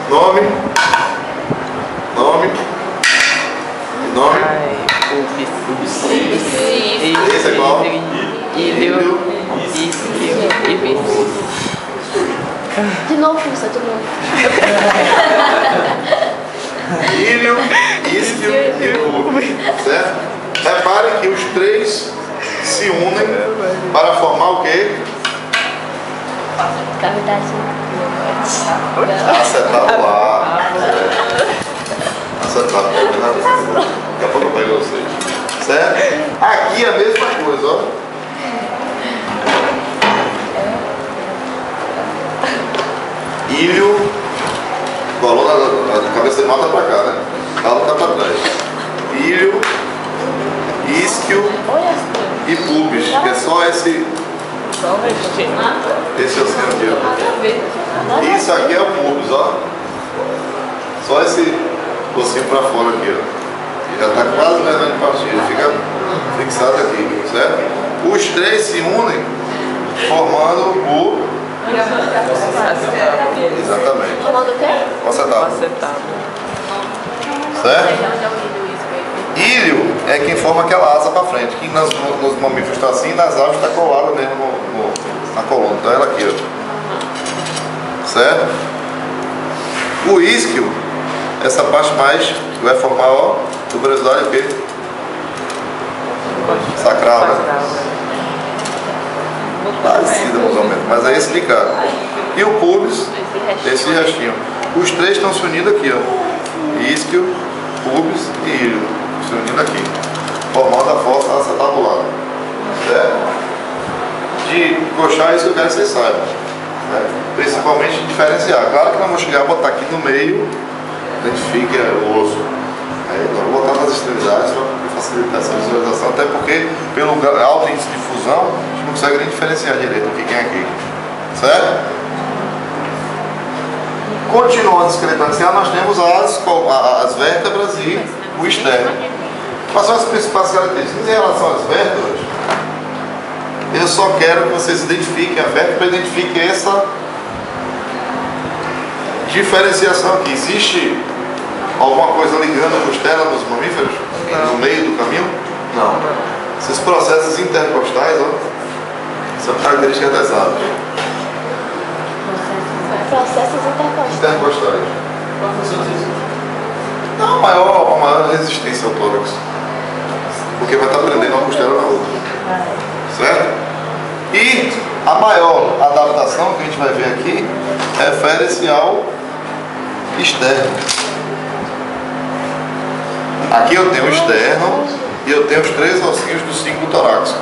Nome. Nome. Nome. Esse é qual? Ilho. De novo, professor, de novo. Ilho, isquio e público. Certo? Reparem que os três se unem para formar o quê? Cavidade. Acetabular. Acetabular. Daqui a pouco eu pego vocês. Certo? Aqui é a mesma coisa, ó. Ilho, coluna da cabeça de mata pra cá, né? Calo tá pra trás. Ilho, isquio e pubis, que é só esse oceano aqui, ó. Isso aqui é o pubis, ó. Só esse ocinho pra fora aqui, ó. E já tá quase levando de partida, fica fixado aqui, certo? Os três se unem formando o... Exatamente. Formando o quê? O acetábulo. Certo? Ilho é quem forma aquela asa para frente, que nos mamíferos está assim, nas aves está colada mesmo na coluna. Então ela aqui, ó. Certo? O isquio, essa parte mais que vai formar, ó, tuberosidade o quê? Sacral, né? Parecida mais ou menos, mas aí é explicado. E o pubis, esse restinho. Os três estão se unindo aqui, ó. Isquio, pubis e ilho. Se unindo aqui, formando a fossa acetabular. Certo? De coxar, isso que eu quero que vocês saibam. Né? Principalmente diferenciar. Claro que não vou chegar a botar aqui no meio, identifique o osso. Aí eu vou botar nas extremidades para facilitar essa visualização, até porque pelo alto índice de fusão, a gente não consegue nem diferenciar direito o que é aqui. Certo? Continuando esqueletando, nós temos as vértebras e o externo. Quais são as principais características? Em relação às vértebras, eu só quero que vocês identifiquem a vértebra, identifiquem essa diferenciação aqui. Existe alguma coisa ligando a costela nos mamíferos? Não. No meio do caminho? Não. Esses processos intercostais, ó, são características das aves. Processos intercostais. Não, a maior resistência ao tórax. Porque vai estar prendendo uma costela na outra. Certo? E a maior adaptação que a gente vai ver aqui refere-se ao externo. Aqui eu tenho o externo e eu tenho os três ossinhos do cíngulo torácico,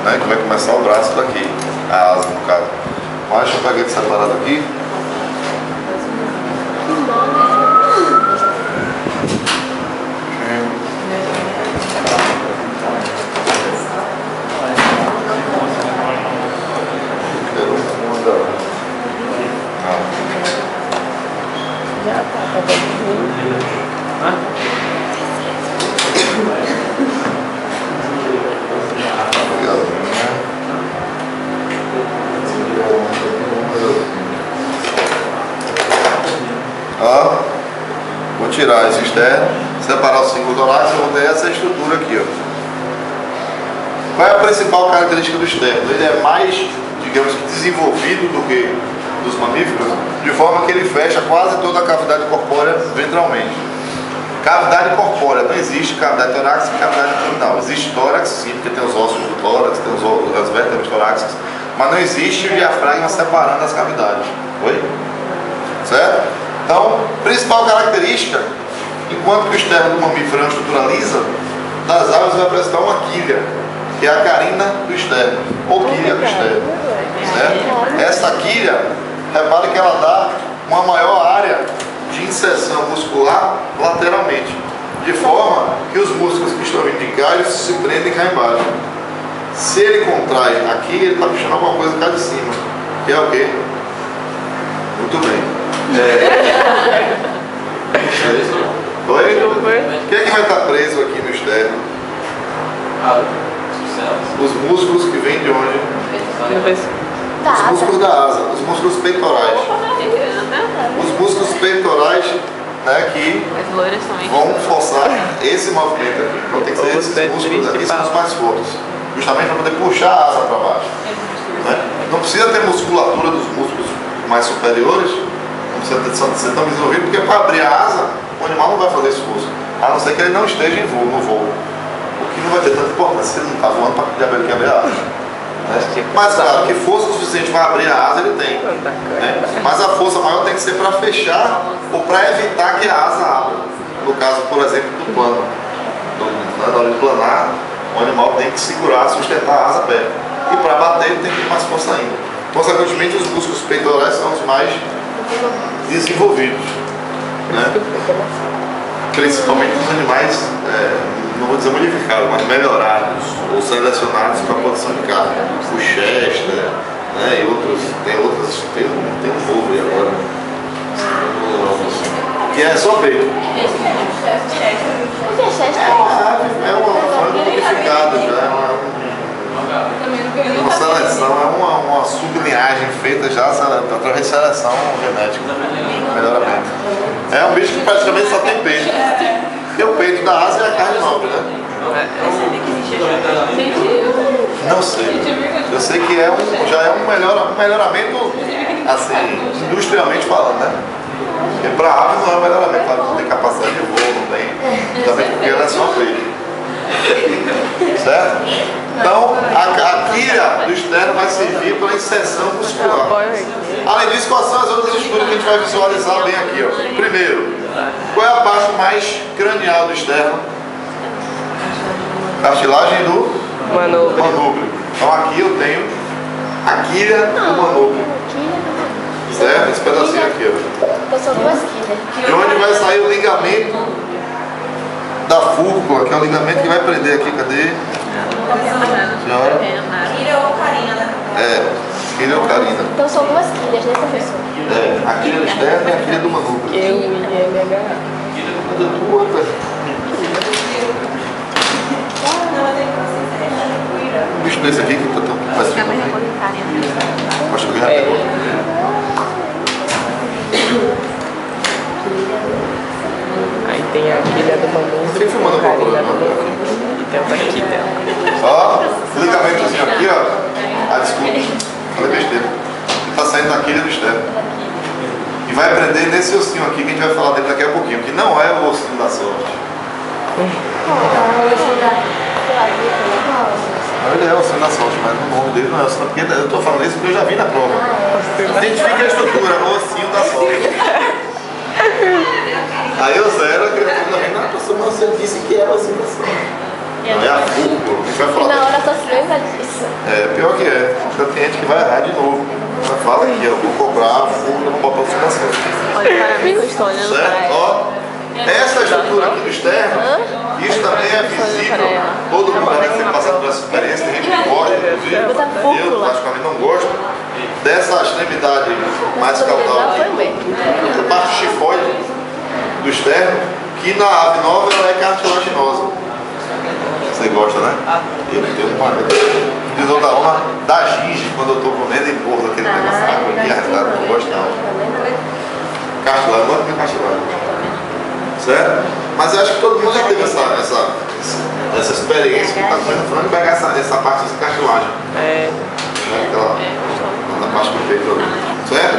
né, que vai começar o braço daqui, a asa no caso. Mas deixa eu pegar ele separado aqui. Ó, vou tirar esse externo, separar o cíngulo torácico, vou ter essa estrutura aqui, ó. Qual é a principal característica do externo? Ele é mais, digamos, desenvolvido do que dos mamíferos, de forma que ele fecha quase toda a cavidade corpórea ventralmente. Cavidade corpórea, não existe cavidade torácica e cavidade abdominal. Existe tórax, sim, porque tem os ossos do tórax, tem as vértebras torácicas, mas não existe o diafragma separando as cavidades. Oi? Certo? Então, principal característica, enquanto que o externo do mamífero é uma estrutura lisa, das aves vai apresentar uma quilha, que é a carina do externo, ou quilha do externo. Certo? Essa quilha, repare que ela dá uma maior área de inserção muscular lateralmente, de forma que os músculos que estão vindo de cá, eles se prendem cá embaixo. Se ele contrai aqui, ele está puxando alguma coisa cá de cima, que é o quê? Muito bem. Oi? O que é que vai estar preso aqui no externo? Os músculos que vêm de onde? Os músculos da asa, os músculos peitorais. Os músculos peitorais, né, que vão forçar esse movimento aqui. Então tem que ser esses músculos aqui, são os mais fortes. Justamente para poder puxar a asa para baixo. Né? Não precisa ter musculatura dos músculos mais superiores, não precisa ser tão desenvolvido, porque para abrir a asa, o animal não vai fazer esforço. A não ser que ele não esteja em voo, no voo. O que não vai ter tanta importância se ele não está voando para abrir a asa. Né? Mas claro que força suficiente para abrir a asa ele tem. Né? Mas a força maior tem que ser para fechar ou para evitar que a asa abra. No caso, por exemplo, do plano. Na hora de planar, o animal tem que segurar, sustentar a asa perto. E para bater ele tem que ter mais força ainda. Consequentemente, os músculos peitorais são os mais desenvolvidos. Né? Principalmente nos animais, não vou dizer modificados, mas melhorados ou selecionados para a produção de carne. O Chester, né, e outros, tem um novo aí agora, que é só peito. É uma forma modificada, já é uma seleção, é uma sublinhagem feita já através de seleção genética, melhoramento. É um bicho que praticamente só tem peito. Porque o peito da asa é a carne nobre, né? Não sei. Eu sei que já é um melhoramento, assim, industrialmente falando, né? Porque para a ave não é um melhoramento, ela não tem capacidade de voo, não tem. Também porque ela é só peito. Certo? Então, a quilha do externo vai servir para inserção muscular. Além disso, quais são as outras estruturas que a gente vai visualizar bem aqui? Ó. Primeiro, qual é a parte mais cranial do externo? Cartilagem do manúbrio. Então aqui eu tenho a quilha do manúbrio. Certo? Esse pedacinho aqui. Ó. Então são duas quilhas. De onde vai sair o ligamento da fúrcula, que é o ligamento que vai prender aqui, cadê? Senhora? Quilha ou carina, né? Quilha ou carina. Então são duas quilhas, né, professor? A quilha externa e a quilha do manúbrio. Eu ia me agarrar. Cadê tua, velho? Um bicho desse aqui que tá tão parecido também. Acho que já pegou. Aí tem a quilha do manúbrio, Você filmando o carina do próprio, manúbrio. E tem outra quilha. Ó, o ligamentozinho aqui, ó. Desculpa. Falei besteira. Ele tá saindo da quilha do externo. E vai prender nesse ossinho aqui que a gente vai falar dele daqui a pouquinho, que não é o ossinho da sorte. Ele é o ossinho da sorte, mas o nome dele não é o ossinho, porque eu tô falando isso porque eu já vi na prova. Identifique a estrutura, o ossinho da sorte. Aí o zero, a criatura também, não, professor, mas você disse que era o ossinho da sorte. Não é a fúrcula, a gente vai falar. Na hora só se lembra disso. Pior que é. Então tem gente que vai errar de novo. Mas fala aqui, ó, vou cobrar a fúrcula, vou botar o ossinho da sorte. Olha para mim que eu estou olhando para Certo? ela. Ó. Essa estrutura aqui do externo, isso também é visível. Todo mundo deve ter passado por essa experiência, tem gente que gosta, inclusive. Eu, particularmente, não gosto dessa extremidade mais caudal aqui, a parte chifóide do externo, que na ave nova ela é cartilaginosa. Você gosta, né? Eu tenho uma desodorama da ginge quando eu estou comendo e gordo aquele negócio aqui arretado, não gosto não. Cartilagem, não é cartilagem. Certo? Mas eu acho que todo mundo já teve essa experiência que está comendo frango e pegar essa parte de cartilagem. Aquela parte do peito ali. Certo?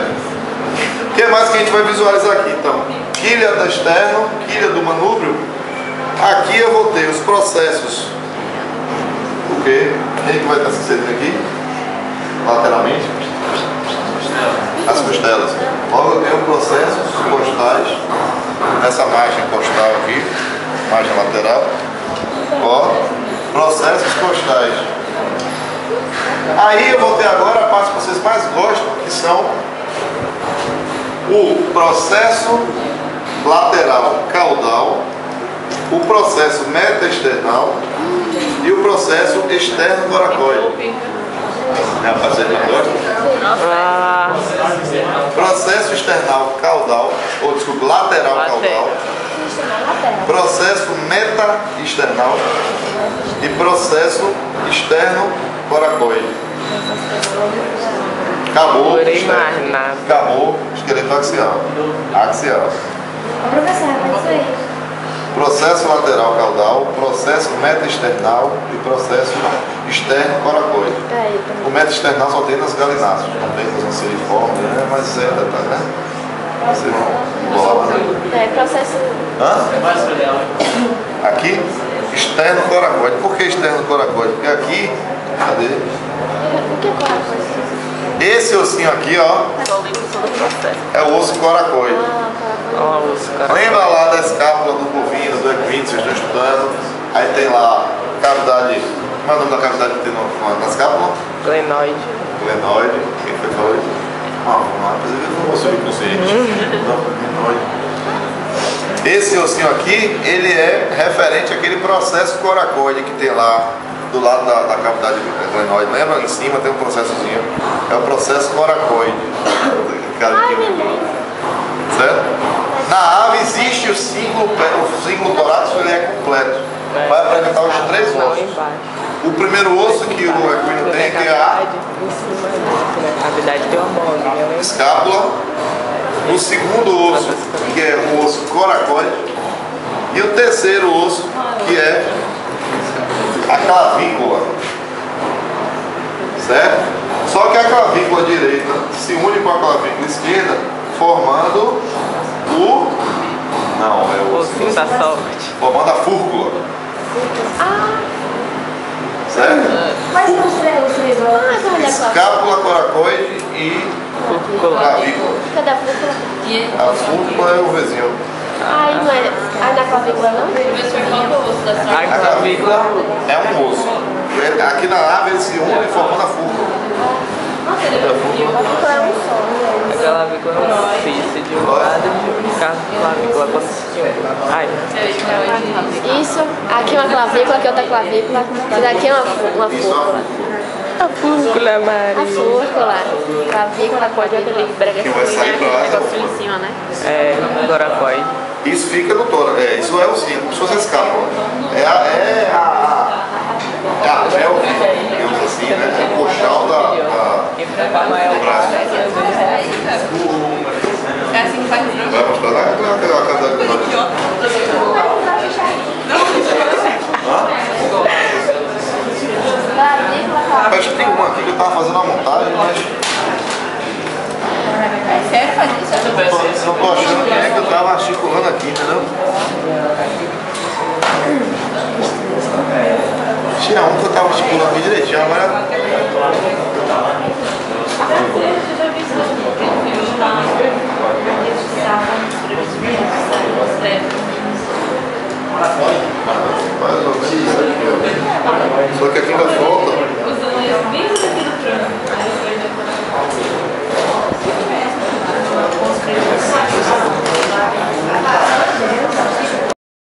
O que mais que a gente vai visualizar aqui então? Quilha do externo, quilha do manúbrio. Aqui eu vou ter os processos. O quê? Quem que vai estar sucedendo aqui? Lateralmente? As costelas. Logo eu tenho processos costais. Nessa margem costal aqui, margem lateral, ó, processos costais. Aí eu vou ter agora a parte que vocês mais gostam, que são o processo lateral caudal, o processo metaesternal e o processo externo coracoide. Rapaziada, processo external caudal, ou desculpa, lateral caudal, processo meta-external e processo externo coracoide. Acabou. Durei mais nada. Acabou o esqueleto axial. Axial. Ô, professor, repete isso aí. Processo lateral caudal, processo meta-external e processo externo coracoide. Aí, O meta-external só tem nas galináceas, não tem nas anciliformes, né? Mas isso é detalhe, né? Vocês vão bolar lá, né? é processo. Hã? Aqui, externo coracoide. Por que externo coracoide? Porque aqui, cadê? O que é coracoide? Esse ossinho aqui, ó, Só lembro só do processo. é o osso coracoide. Ah, coracoide. Olha lá os caras. Lembra lá da escápula do bovino, do equino, vocês estão estudando? Aí tem lá cavidade. Como é o nome da cavidade que tem na escápula? Glenoide. Glenoide. Quem foi que falou isso? Mas ele não foi subconsciente. Não, glenoide. Esse ossinho aqui, ele é referente àquele processo coracoide que tem lá do lado da cavidade glenoide. Lembra? Em cima tem um processozinho. É o processo coracoide. Certo? Na ave existe o símbolo torácico, ele é completo. Vai apresentar os três Não, ossos. embaixo. O primeiro osso que o equino tem, que é a Em cima disso, né? A cavidade tem uma bolinha, né? escápula. O segundo osso, que é o osso coracoide. E o terceiro osso, que é a clavícula. Certo? Só que a clavícula direita se une com a clavícula esquerda, formando o... Não, é o O ossinho da sorte. formando a fúrcula. Ah, Certo? quais são os três ossos? Ah, então olha só. Escápula, coracoide e Fúrcula. clavícula. Cadê a fúrcula? A fúrcula é o vizinho. Aí não é. Aí na clavícula não? A clavícula. É um osso. Aqui na ave ele se une formando a fúrcula. A fúrcula é um só, né? A clavícula é um cisto de um lado e de cá. Clavícula quando se une. Ai. Isso, aqui uma clavícula, aqui outra clavícula. Isso daqui é uma fúrcula. A fúrcula, A Maria. fúrcula, clavícula, pode aquele brega Que vai sair pra lá. negocinho em cima, né? É, coracoide. Isso fica no tórax. Isso é o cinto, como se fosse a escápula. É a pelve, digamos assim, né? É o colchão do braço. É assim que faz o Vai mostrar lá aquela cavidade glenoide. Acho que tem uma aqui que eu tava fazendo a montagem, mas É sério fazer isso? não tô achando quem é que eu tava articulando aqui, entendeu? Tinha um que eu tava articulando aqui direitinho, agora. Mais ou menos isso aqui, ó. Só que aqui ainda